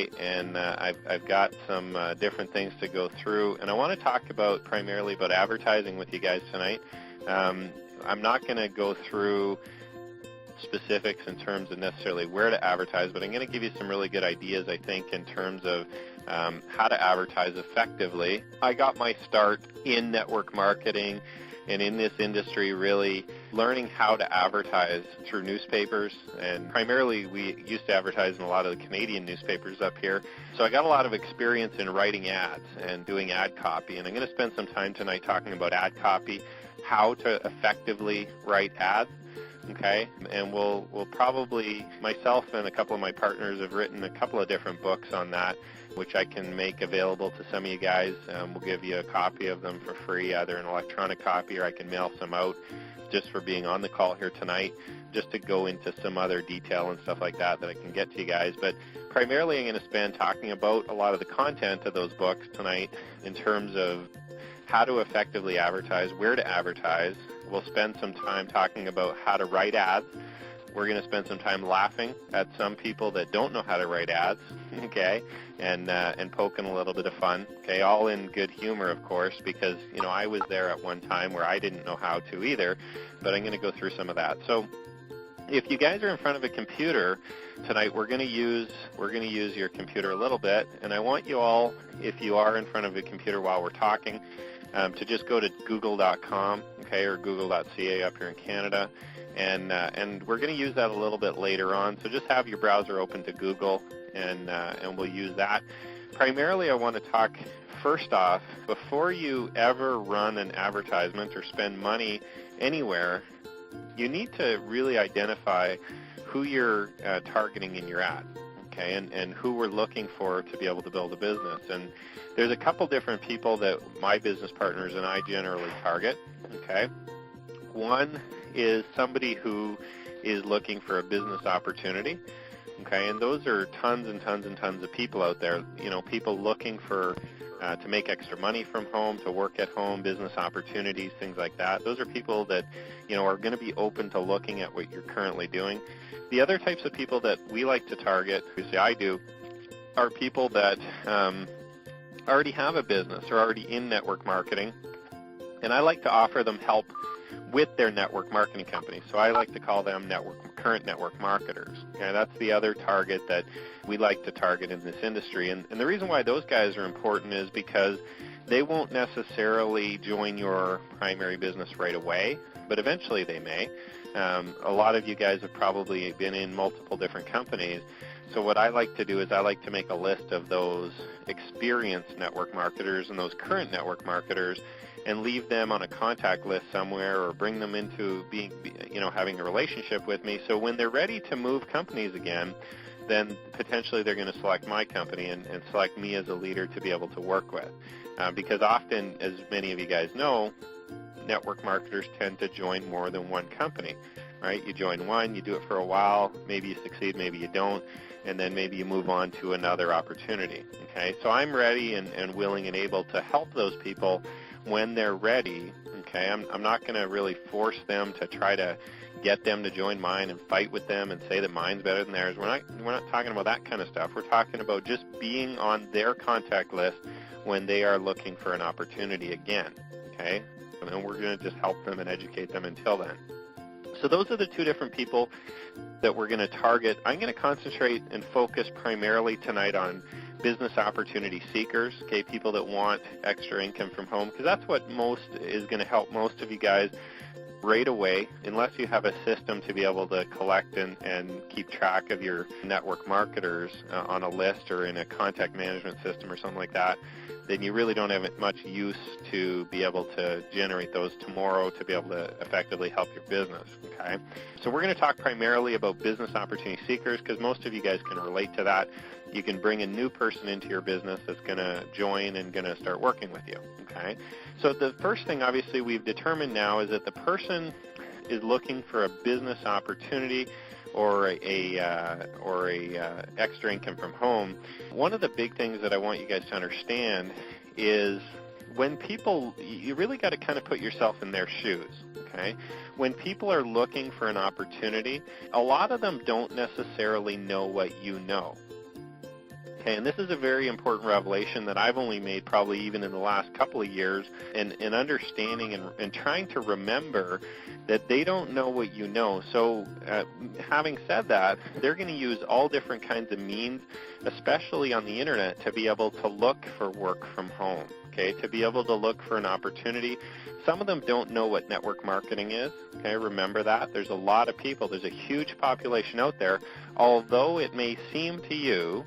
today, and I've got some different things to go through, and I want to talk primarily about advertising with you guys tonight. I'm not going to go through specifics in terms of necessarily where to advertise, but I'm going to give you some really good ideas, I think, in terms of how to advertise effectively. I got my start in network marketing and in this industry really learning how to advertise through newspapers, and primarily we used to advertise in a lot of the Canadian newspapers up here. So I got a lot of experience in writing ads and doing ad copy, and I'm going to spend some time tonight talking about ad copy, how to effectively write ads. Okay, and we'll probably, myself and a couple of my partners have written a couple of different books on that, which I can make available to some of you guys. We'll give you a copy of them for free, either an electronic copy or I can mail some out just for being on the call here tonight, just to go into some other detail and stuff like that I can get to you guys. But primarily I'm going to spend talking about a lot of the content of those books tonight in terms of how to effectively advertise, where to advertise. We'll spend some time talking about how to write ads. We're going to spend some time laughing at some people that don't know how to write ads, okay, and poking a little bit of fun, okay, all in good humor, of course, because, you know, I was there at one time where I didn't know how to either, but I'm going to go through some of that. So if you guys are in front of a computer tonight, we're going to use your computer a little bit, and I want you all, if you are in front of a computer while we're talking, to just go to google.com, okay, or google.ca up here in Canada, and we're going to use that a little bit later on. So just have your browser open to Google, and we'll use that. Primarily, I want to talk first off, before you ever run an advertisement or spend money anywhere, you need to really identify who you're targeting in your ad, okay, and who we're looking for to be able to build a business. And there's a couple different people that my business partners and I generally target, okay. One is somebody who is looking for a business opportunity, okay, and those are tons and tons and tons of people out there, you know, people looking for to make extra money from home, to work at home, business opportunities, things like that. Those are people that, you know, are going to be open to looking at what you're currently doing. The other types of people that we like to target, obviously I do, are people that already have a business or already in network marketing, and I like to offer them help with their network marketing company. So I like to call them current network marketers. Okay, that's the other target that we like to target in this industry. And the reason why those guys are important is because they won't necessarily join your primary business right away, but eventually they may. A lot of you guys have probably been in multiple different companies. So what I like to do is I like to make a list of those experienced network marketers and those current network marketers and leave them on a contact list somewhere, or bring them into being, you know, having a relationship with me. So when they're ready to move companies again, then potentially they're going to select my company and select me as a leader to be able to work with. Because often, as many of you guys know, network marketers tend to join more than one company, right? You join one, you do it for a while, maybe you succeed, maybe you don't, and then maybe you move on to another opportunity, okay? So I'm ready and willing and able to help those people when they're ready, okay? I'm not going to really force them to try to get them to join mine and fight with them and say that mine's better than theirs. We're not talking about that kind of stuff. We're talking about just being on their contact list when they are looking for an opportunity again, okay? And we're going to just help them and educate them until then. So those are the two different people that we're going to target. I'm going to concentrate and focus primarily tonight on business opportunity seekers, okay, people that want extra income from home, because that's what is going to help most of you guys right away, unless you have a system to be able to collect and keep track of your network marketers on a list or in a contact management system or something like that. Then you really don't have much use to be able to generate those tomorrow to be able to effectively help your business, okay? So we're going to talk primarily about business opportunity seekers, because most of you guys can relate to that. You can bring a new person into your business that's going to join and going to start working with you, okay? So the first thing, obviously, we've determined now is that the person is looking for a business opportunity or a extra income from home. One of the big things that I want you guys to understand is when people, you really got to kind of put yourself in their shoes, okay? When people are looking for an opportunity, a lot of them don't necessarily know what you know. Okay, and this is a very important revelation that I've only made probably even in the last couple of years, and understanding and trying to remember that they don't know what you know. So having said that, they're going to use all different kinds of means, especially on the internet, to be able to look for work from home, okay, to be able to look for an opportunity. Some of them don't know what network marketing is, okay, remember that. There's a lot of people, there's a huge population out there, although it may seem to you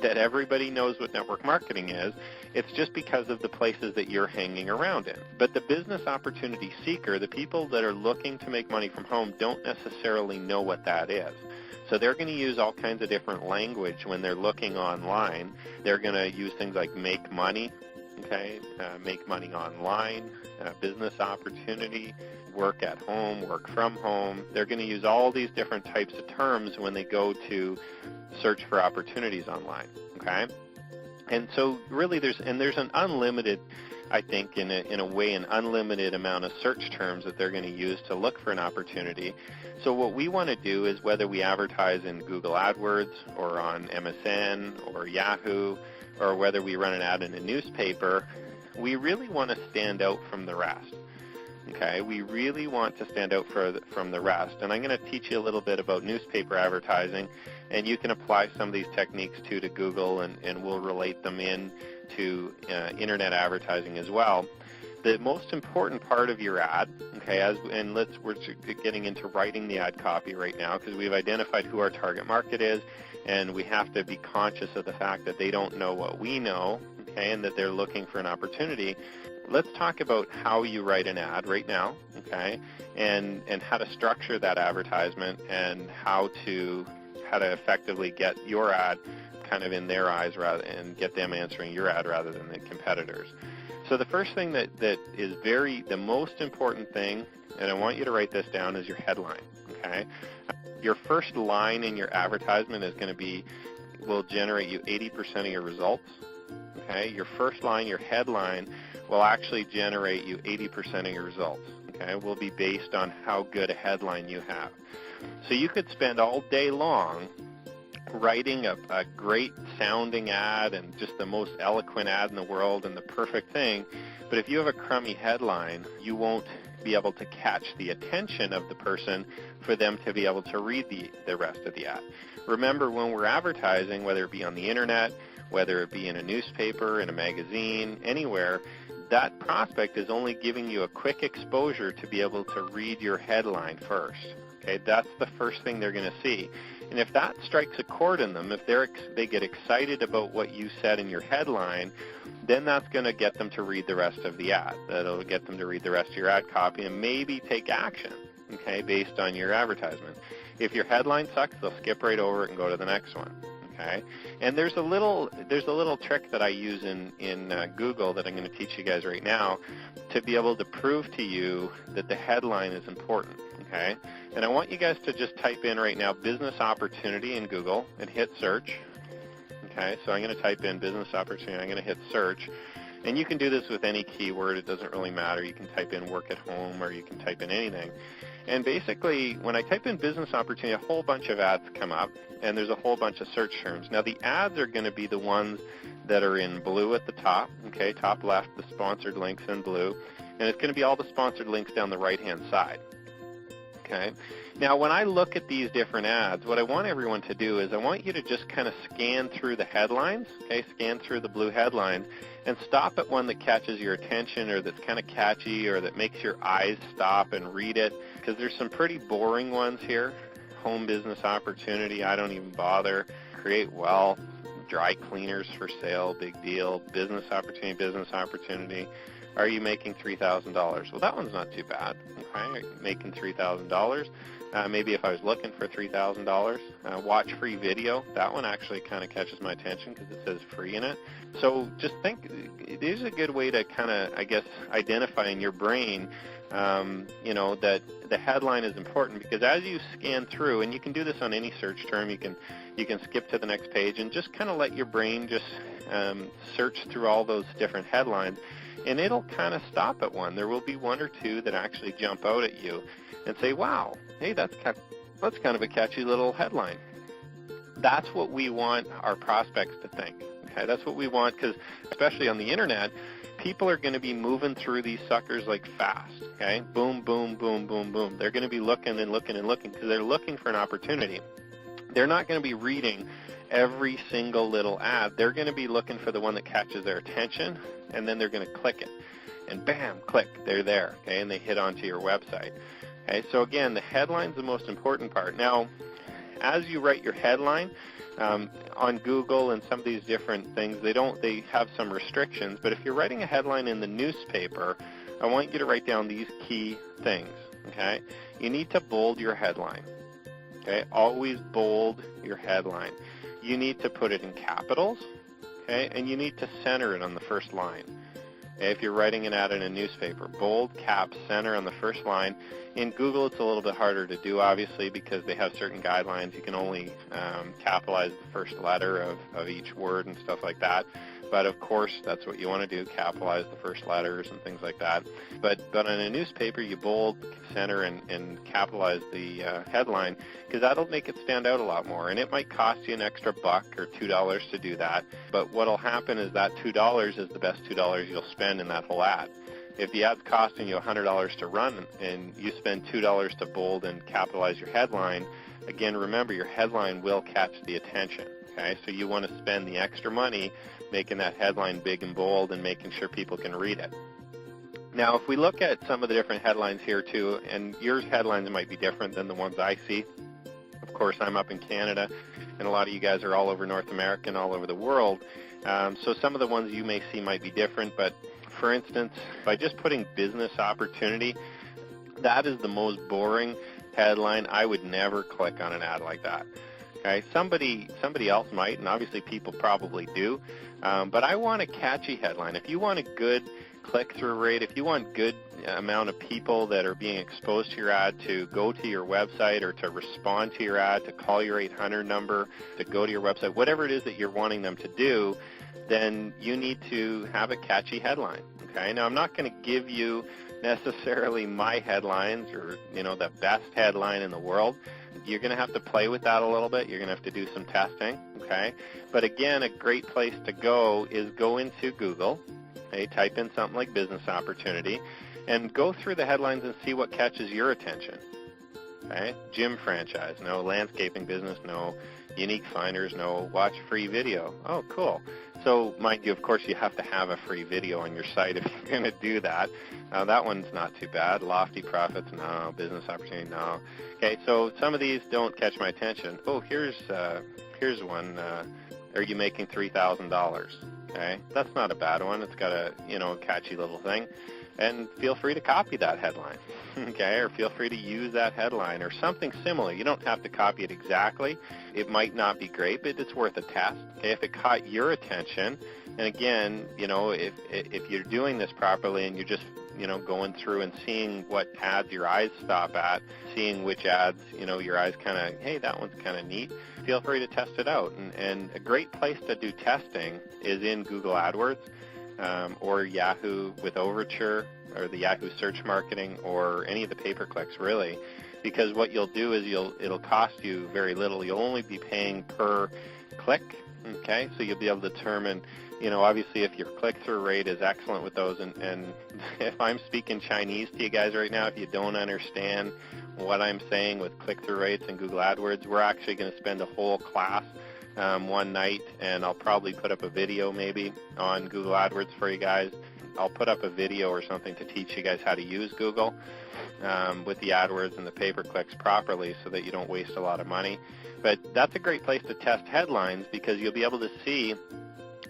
that everybody knows what network marketing is, it's just because of the places that you're hanging around in. But the business opportunity seeker, the people that are looking to make money from home, don't necessarily know what that is. So they're going to use all kinds of different language when they're looking online. They're going to use things like make money, okay, make money online, business opportunity, work at home, work from home. They're going to use all these different types of terms when they go to search for opportunities online, okay? And so really there's an unlimited, I think, in a way, an unlimited amount of search terms that they're going to use to look for an opportunity. So what we want to do is, whether we advertise in Google AdWords or on MSN or Yahoo, or whether we run an ad in a newspaper, we really want to stand out from the rest. Okay, we really want to stand out from the rest. And I'm going to teach you a little bit about newspaper advertising, and you can apply some of these techniques to Google, and we'll relate them in to internet advertising as well. The most important part of your ad, okay, we're getting into writing the ad copy right now, because we've identified who our target market is, and we have to be conscious of the fact that they don't know what we know, okay, and that they're looking for an opportunity. Let's talk about how you write an ad right now, okay, and how to structure that advertisement, and how to effectively get your ad kind of in their eyes, and get them answering your ad rather than the competitors. So the first thing that is the most important thing, and I want you to write this down, is your headline, okay? Your first line in your advertisement will generate you 80% of your results, okay? Your first line, your headline, will actually generate you 80% of your results, okay? Will be based on how good a headline you have. So you could spend all day long writing a great sounding ad and just the most eloquent ad in the world and the perfect thing, but if you have a crummy headline, you won't be able to catch the attention of the person for them to be able to read the rest of the ad. Remember, when we're advertising, whether it be on the internet, whether it be in a newspaper, in a magazine, anywhere, that prospect is only giving you a quick exposure to be able to read your headline first. Okay, that's the first thing they're going to see. And if that strikes a chord in them, if they get excited about what you said in your headline, then that's going to get them to read the rest of the ad. That'll get them to read the rest of your ad copy and maybe take action, okay, based on your advertisement. If your headline sucks, they'll skip right over it and go to the next one. Okay, and there's a little trick that I use in Google that I'm going to teach you guys right now to be able to prove to you that the headline is important. Okay, and I want you guys to just type in right now business opportunity in Google and hit search. Okay, so I'm going to type in business opportunity. I'm going to hit search, and you can do this with any keyword. It doesn't really matter. You can type in work at home, or you can type in anything. And basically, when I type in business opportunity, a whole bunch of ads come up, and there's a whole bunch of search terms. Now, the ads are going to be the ones that are in blue at the top, okay, top left, the sponsored links in blue, and it's going to be all the sponsored links down the right-hand side, okay? Now, when I look at these different ads, what I want everyone to do is I want you to just kind of scan through the headlines, okay, scan through the blue headlines, and stop at one that catches your attention or that's kind of catchy or that makes your eyes stop and read it, because there's some pretty boring ones here. Home business opportunity, I don't even bother. Create wealth, dry cleaners for sale, big deal. Business opportunity. Are you making $3,000? Well, that one's not too bad. Okay, making $3,000. Maybe if I was looking for $3,000. Watch free video. That one actually kind of catches my attention because it says free in it. So just think, it is a good way to kind of, I guess, identify in your brain, that the headline is important, because as you scan through, and you can do this on any search term, you can skip to the next page and just kind of let your brain just search through all those different headlines, and it'll kind of stop at one. There will be one or two that actually jump out at you and say, wow, hey, that's kind of a catchy little headline. That's what we want our prospects to think. Okay, that's what we want, because especially on the internet, people are going to be moving through these suckers like fast. Okay, boom, boom, boom, boom, boom. They're going to be looking and looking and looking because they're looking for an opportunity. They're not going to be reading every single little ad. They're going to be looking for the one that catches their attention, and then they're going to click it. And bam, click, they're there, okay, and they hit onto your website. Okay, so again, the headline's the most important part. Now, as you write your headline, on Google and some of these different things, they have some restrictions, but if you're writing a headline in the newspaper, I want you to write down these key things, okay? You need to bold your headline, okay? Always bold your headline. You need to put it in capitals, okay? And you need to center it on the first line. Okay? If you're writing an ad in a newspaper, bold, cap, center on the first line. In Google, it's a little bit harder to do, obviously, because they have certain guidelines. You can only capitalize the first letter of each word and stuff like that. But, of course, that's what you want to do, capitalize the first letters and things like that. But on a newspaper, you bold, center, and capitalize the headline, because that'll make it stand out a lot more. And it might cost you an extra $1 or $2 to do that. But what will happen is that $2 is the best $2 you'll spend in that whole ad. If the ad's costing you $100 to run and you spend $2 to bold and capitalize your headline, again, remember, your headline will catch the attention. Okay, so you want to spend the extra money making that headline big and bold and making sure people can read it. Now, if we look at some of the different headlines here too, and your headlines might be different than the ones I see. Of course, I'm up in Canada, and a lot of you guys are all over North America and all over the world. So some of the ones you may see might be different, but for instance, by just putting business opportunity, that is the most boring headline. I would never click on an ad like that. Okay, somebody else might, and obviously people probably do, but I want a catchy headline. If you want a good click-through rate, if you want good amount of people that are being exposed to your ad to go to your website or to respond to your ad, to call your 800 number, to go to your website, whatever it is that you're wanting them to do, then you need to have a catchy headline. Okay, now I'm not going to give you necessarily my headlines or, the best headline in the world. You're going to have to play with that a little bit. You're going to have to do some testing, okay? But again, a great place to go is go into Google, okay? Type in something like business opportunity, and go through the headlines and see what catches your attention, okay? Gym franchise, no. Landscaping business, no. Unique finders, no. Watch free video. Oh, cool. So, mind you, of course, you have to have a free video on your site if you're going to do that. That one's not too bad. Lofty profits, no. Business opportunity, no. Okay, so some of these don't catch my attention. Oh, here's one. Are you making $3,000? Okay, that's not a bad one. It's got a catchy little thing, and feel free to copy that headline. Okay, or feel free to use that headline or something similar. You don't have to copy it exactly. It might not be great, but it's worth a test. Okay, if it caught your attention, and again, if you're doing this properly and you're just going through and seeing what ads your eyes stop at, seeing which ads your eyes kind of, hey, that one's kind of neat, feel free to test it out. And a great place to do testing is in Google AdWords or Yahoo with Overture, or the Yahoo search marketing, or any of the pay-per-clicks really, because what you'll do is it'll cost you very little. You'll only be paying per click. Okay, so you'll be able to determine, obviously if your click-through rate is excellent with those, and if I'm speaking Chinese to you guys right now, if you don't understand what I'm saying with click-through rates in Google AdWords, we're actually going to spend a whole class one night, and I'll probably put up a video maybe on Google AdWords for you guys. I'll put up a video or something to teach you guys how to use Google with the AdWords and the pay-per-clicks properly so that you don't waste a lot of money. But that's a great place to test headlines because you'll be able to see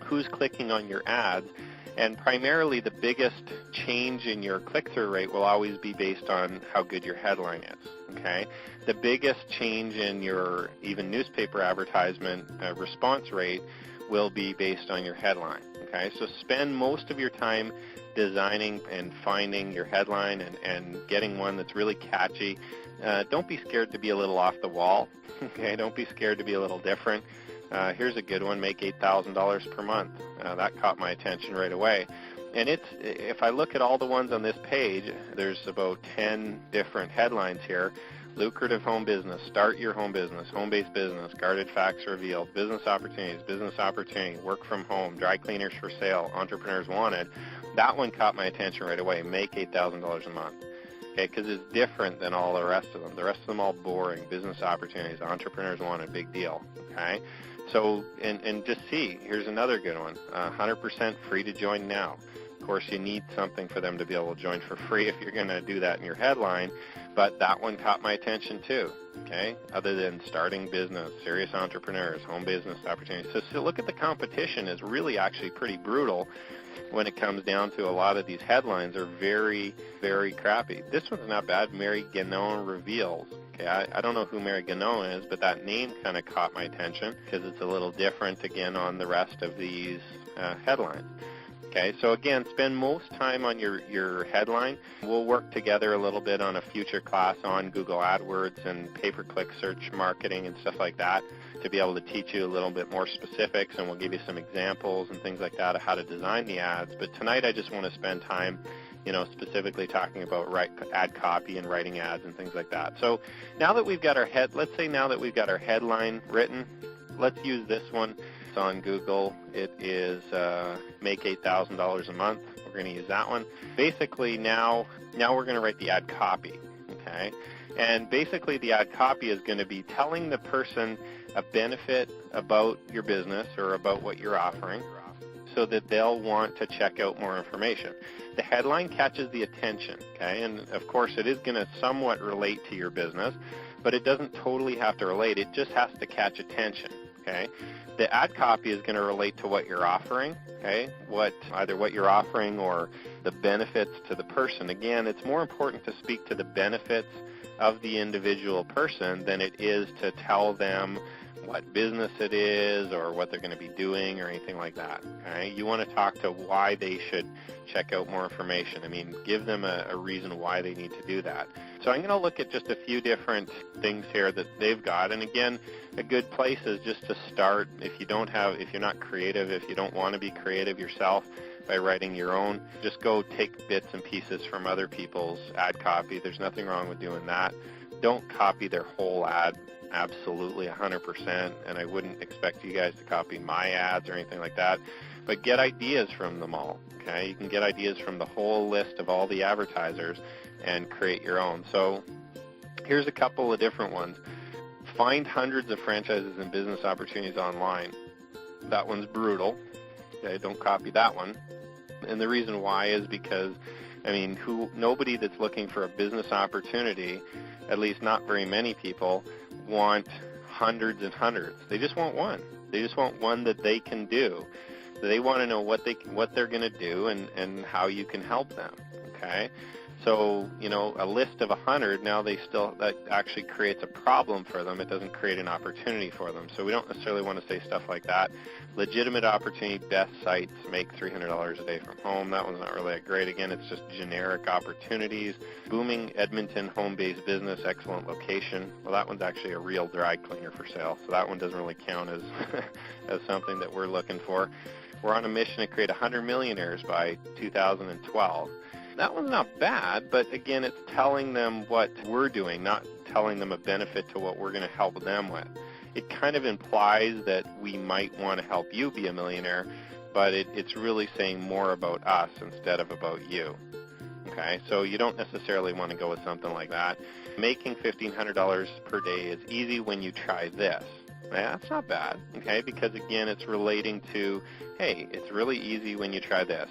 who's clicking on your ads, and primarily the biggest change in your click-through rate will always be based on how good your headline is, okay? The biggest change in your even newspaper advertisement response rate will be based on your headline, okay? So spend most of your time designing and finding your headline and getting one that's really catchy. Don't be scared to be a little off the wall, okay? Don't be scared to be a little different. Here's a good one, make $8,000 per month. That caught my attention right away. And if I look at all the ones on this page, there's about 10 different headlines here. lucrative home business, start your home business, home-based business, guarded facts revealed, business opportunity, work from home, dry cleaners for sale, entrepreneurs wanted. That one caught my attention right away. Make $8,000 a month. Okay, because it's different than all the rest of them. The rest of them all boring. Business opportunities, entrepreneurs wanted, big deal. Okay, so and just see. Here's another good one. 100% free to join now. Of course, you need something for them to be able to join for free if you're going to do that in your headline. But that one caught my attention too. Okay, other than starting business, serious entrepreneurs, home business opportunities. So look at the competition is really actually pretty brutal. When it comes down to a lot of these headlines are very, very crappy. This one's not bad. Mary Ganon reveals. Okay, I don't know who Mary Ganon is, but that name kind of caught my attention because it's a little different again on the rest of these headlines. Okay, so again, spend most time on your headline. We'll work together a little bit on a future class on Google AdWords and pay-per-click search marketing and stuff like that to be able to teach you a little bit more specifics, and we'll give you some examples and things like that of how to design the ads. But tonight I just want to spend time, specifically talking about ad copy and writing ads and things like that. So now that we've got our headline written, let's use this one. It's on Google. It is make $8,000 a month. We're going to use that one. Basically, now we're going to write the ad copy. Okay, and basically the ad copy is going to be telling the person a benefit about your business or about what you're offering, so that they'll want to check out more information. The headline catches the attention. Okay, and of course it is going to somewhat relate to your business, but it doesn't totally have to relate. It just has to catch attention. Okay. The ad copy is going to relate to what you're offering, okay? Either what you're offering or the benefits to the person. Again, it's more important to speak to the benefits of the individual person than it is to tell them what business it is or what they're going to be doing or anything like that. Okay? You want to talk to why they should check out more information. I mean, give them a reason why they need to do that. So I'm going to look at just a few different things here that they've got. And again, a good place is just to start. If you're not creative, if you don't want to be creative yourself by writing your own, just go take bits and pieces from other people's ad copy. There's nothing wrong with doing that. Don't copy their whole ad. Absolutely 100%, and I wouldn't expect you guys to copy my ads or anything like that, but get ideas from them all. Okay, you can get ideas from the whole list of all the advertisers and create your own. So here's a couple of different ones. Find hundreds of franchises and business opportunities online. That one's brutal. Okay, don't copy that one. And the reason why is because, nobody that's looking for a business opportunity, at least not very many people, want hundreds and hundreds. They just want one. They just want one that they can do. They want to know what they're going to do and how you can help them. Okay? So, a list of 100, now that actually creates a problem for them. It doesn't create an opportunity for them. So we don't necessarily want to say stuff like that. Legitimate opportunity, best sites, make $300 a day from home. That one's not really that great. Again, it's just generic opportunities. Booming Edmonton home-based business, excellent location. Well, that one's actually a real dry cleaner for sale. So that one doesn't really count as, as something that we're looking for. We're on a mission to create 100 millionaires by 2012. That one's not bad, but again, it's telling them what we're doing, not telling them a benefit to what we're going to help them with. It kind of implies that we might want to help you be a millionaire, but it's really saying more about us instead of about you. Okay, so you don't necessarily want to go with something like that. Making $1,500 per day is easy when you try this. Yeah, that's not bad, okay, because again, it's relating to, hey, it's really easy when you try this.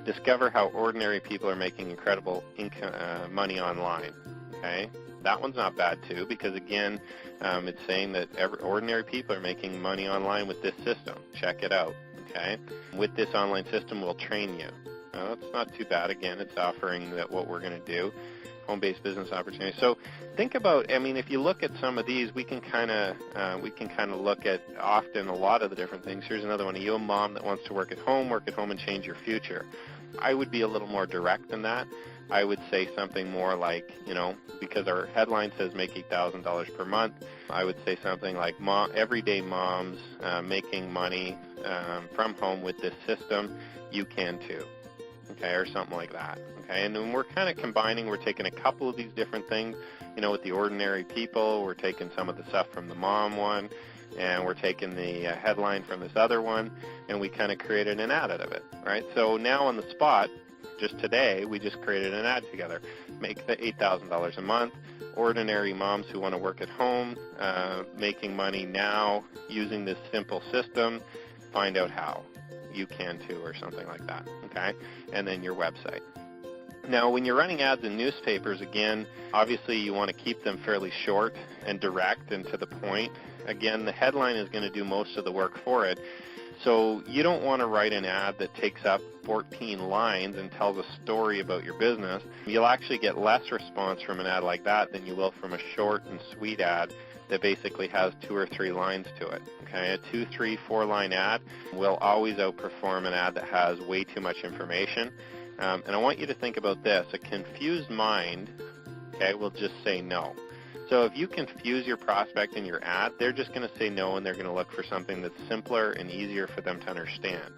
Discover how ordinary people are making incredible money online, okay? That one's not bad, too, because again, it's saying that ordinary people are making money online with this system. Check it out, okay? With this online system, we'll train you. That's not too bad. Again, it's offering that what we're going to do. Home-based business opportunities. So think about, if you look at some of these, we can kind of look at often a lot of the different things. Here's another one. Are you a mom that wants to work at home and change your future? I would be a little more direct than that. I would say something more like, because our headline says make $8,000 per month, I would say something like everyday moms making money from home with this system, you can too. okay, or something like that, okay? And then we're kind of combining, we're taking a couple of these different things, with the ordinary people, we're taking some of the stuff from the mom one, and we're taking the headline from this other one, and we kind of created an ad out of it, right? So now on the spot, just today, we just created an ad together. Make the $8,000 a month, ordinary moms who want to work at home, making money now using this simple system, find out how. You can too, or something like that, okay? And then your website. Now, when you're running ads in newspapers, again, obviously you want to keep them fairly short and direct and to the point. Again, the headline is going to do most of the work for it. So you don't want to write an ad that takes up 14 lines and tells a story about your business. You'll actually get less response from an ad like that than you will from a short and sweet ad that basically has 2 or 3 lines to it. Okay, a 2, 3, 4-line ad will always outperform an ad that has way too much information. And I want you to think about this. A confused mind, okay, will just say no. So if you confuse your prospect in your ad, they're just going to say no, and they're going to look for something that's simpler and easier for them to understand.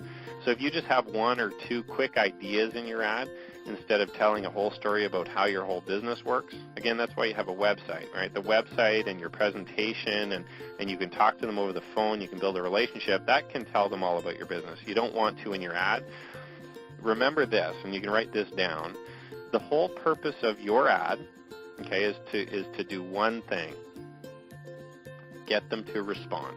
So if you just have 1 or 2 quick ideas in your ad, instead of telling a whole story about how your whole business works, again, that's why you have a website, right? The website and your presentation, and you can talk to them over the phone, you can build a relationship, that can tell them all about your business. You don't want to in your ad. Remember this, and you can write this down. The whole purpose of your ad, okay, is to do one thing. Get them to respond.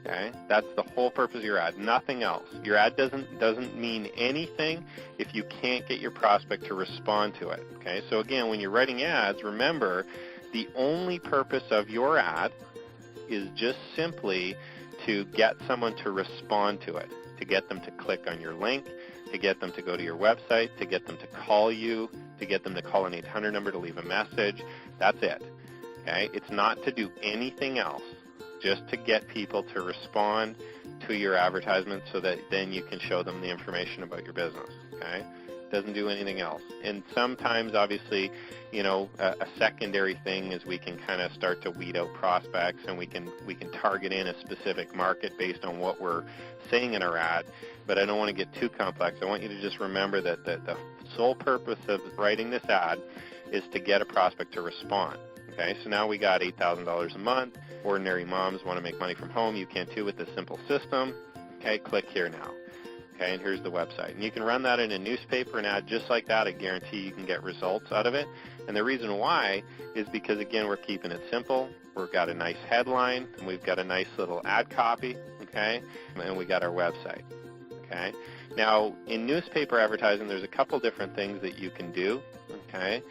Okay? That's the whole purpose of your ad, nothing else. Your ad doesn't mean anything if you can't get your prospect to respond to it. Okay? So again, when you're writing ads, remember the only purpose of your ad is just simply to get someone to respond to it, to get them to click on your link, to get them to go to your website, to get them to call you, to get them to call an 800 number to leave a message. That's it. Okay? It's not to do anything else, just to get people to respond to your advertisement so that then you can show them the information about your business. Okay? It doesn't do anything else. And sometimes, obviously, a secondary thing is we can kind of start to weed out prospects, and we can target in a specific market based on what we're saying in our ad. But I don't want to get too complex. I want you to just remember that the sole purpose of writing this ad is to get a prospect to respond. Okay, so now we got $8,000 a month. Ordinary moms want to make money from home. You can too with this simple system. Okay, click here now. Okay, and here's the website. And you can run that in a newspaper and ad just like that. I guarantee you can get results out of it. And the reason why is because, again, we're keeping it simple. We've got a nice headline, and we've got a nice little ad copy, okay, and we got our website. Okay. Now, in newspaper advertising, there's a couple different things that you can do. Okay,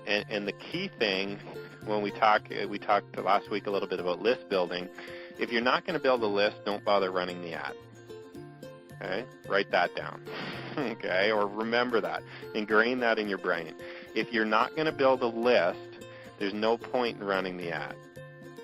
and the key thing when we talked last week a little bit about list building. If you're not going to build a list, don't bother running the ad. Okay, write that down. Okay, or remember that, ingrain that in your brain. If you're not going to build a list, there's no point in running the ad.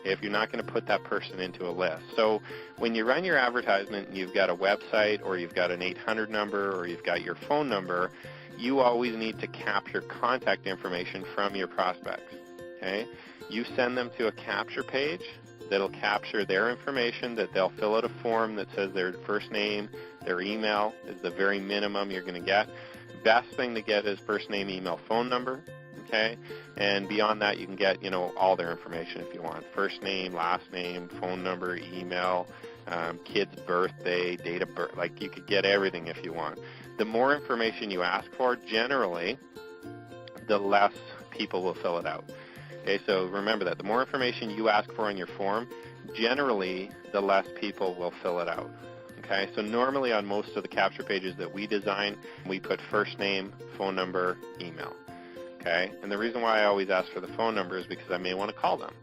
If you're not going to put that person into a list. So when you run your advertisement and you've got a website, or you've got an 800 number, or you've got your phone number, you always need to capture contact information from your prospects. Okay? You send them to a capture page that'll capture their information, that they'll fill out a form that says their first name, their email is the very minimum you're going to get. Best thing to get is first name, email, phone number. Okay, and beyond that, you can get all their information if you want. First name, last name, phone number, email, kid's birthday, date of birth. Like, you could get everything if you want. The more information you ask for, generally, the less people will fill it out. Okay, so remember that. The more information you ask for on your form, generally, the less people will fill it out. Okay, so normally on most of the capture pages that we design, we put first name, phone number, email. Okay, and the reason why I always ask for the phone number is because I may want to call them.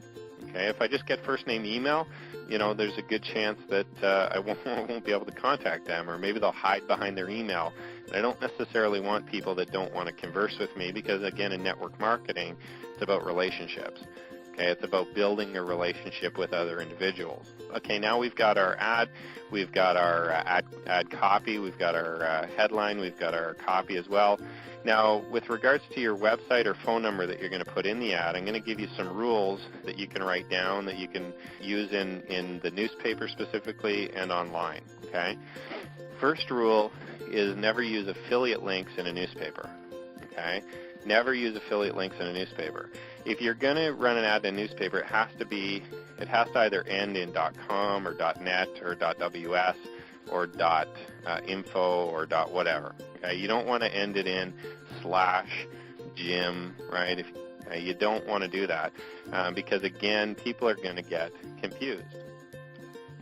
Okay, if I just get first name, email, there's a good chance that I won't be able to contact them, or maybe they'll hide behind their email. And I don't necessarily want people that don't want to converse with me, because, again, in network marketing, it's about relationships. Okay, it's about building a relationship with other individuals. Okay, now we've got our ad, we've got our ad copy, we've got our headline, we've got our copy as well. Now, with regards to your website or phone number that you're going to put in the ad, I'm going to give you some rules that you can write down that you can use in the newspaper specifically and online. Okay? First rule is never use affiliate links in a newspaper. Okay? Never use affiliate links in a newspaper. If you're going to run an ad in a newspaper, it has to either end in .com or .net or .ws or .info or .whatever. Okay? You don't want to end it in /Jim, right? You don't want to do that because, again, people are going to get confused.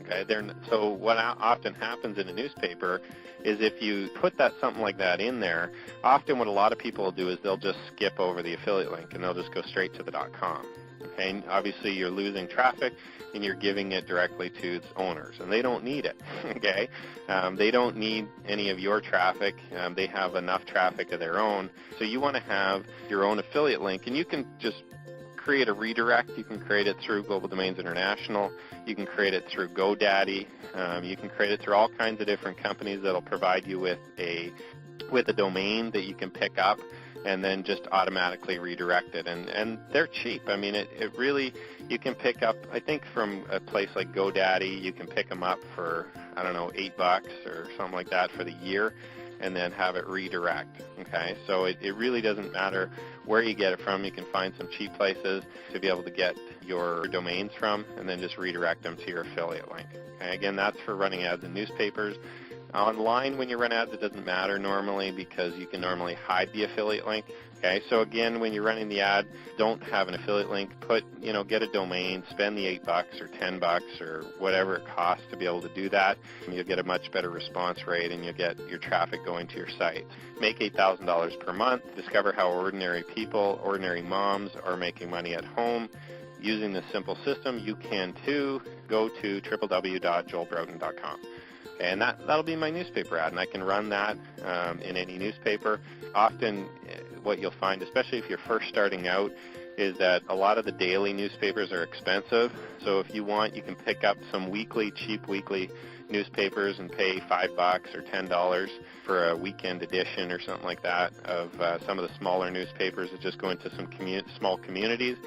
Okay? So what often happens in a newspaper is if you put something like that in there, often what a lot of people will do is they'll just skip over the affiliate link and they'll just go straight to the .com. Okay? And obviously, you're losing traffic and you're giving it directly to its owners, and they don't need it. Okay? They don't need any of your traffic. They have enough traffic of their own. So you want to have your own affiliate link, and you can just create a redirect. You can create it through Global Domains International. You can create it through GoDaddy. You can create it through all kinds of different companies that will provide you with a domain that you can pick up and then just automatically redirect it. And they're cheap. I mean, it really, you can pick up, I think from a place like GoDaddy, you can pick them up for, I don't know, $8 or something like that for the year, and then have it redirect. Okay, so it really doesn't matter where you get it from. You can find some cheap places to be able to get your domains from, and then just redirect them to your affiliate link. Okay, again, that's for running ads in newspapers. Online, when you run ads, it doesn't matter normally because you can normally hide the affiliate link. Okay, so again, when you're running the ad, don't have an affiliate link. Get a domain, spend the $8 or $10 or whatever it costs to be able to do that. You'll get a much better response rate, and you'll get your traffic going to your site. Make $8,000 per month. Discover how ordinary people, ordinary moms, are making money at home. Using this simple system, you can too. Go to www.joelbroughton.com. And that'll be my newspaper ad, and I can run that in any newspaper. Often what you'll find, especially if you're first starting out, is that a lot of the daily newspapers are expensive. So if you want, you can pick up some cheap weekly newspapers and pay $5 or $10 for a weekend edition or something like that of some of the smaller newspapers that just go into some small communities.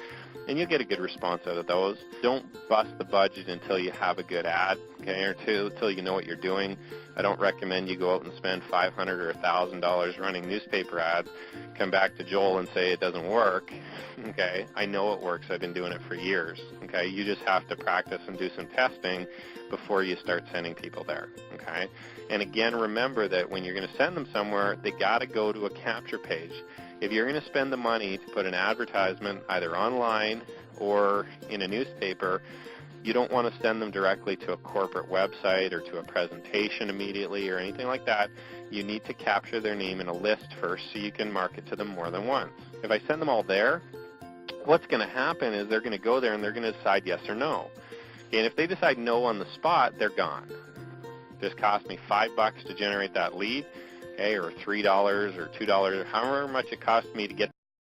And you'll get a good response out of those. Don't bust the budget until you have a good ad, okay, or until you know what you're doing. I don't recommend you go out and spend $500 or $1,000 running newspaper ads, come back to Joel and say it doesn't work. Okay, I know it works. I've been doing it for years. Okay, you just have to practice and do some testing before you start sending people there. Okay, and again, remember that when you're going to send them somewhere, they got to go to a capture page. If you're going to spend the money to put an advertisement either online or in a newspaper, you don't want to send them directly to a corporate website or to a presentation immediately or anything like that. You need to capture their name in a list first so you can market to them more than once. If I send them all there, what's going to happen is they're going to go there and they're going to decide yes or no. And if they decide no on the spot, they're gone. This cost me $5 to generate that lead, okay, or $3 or $2, however much it cost me to get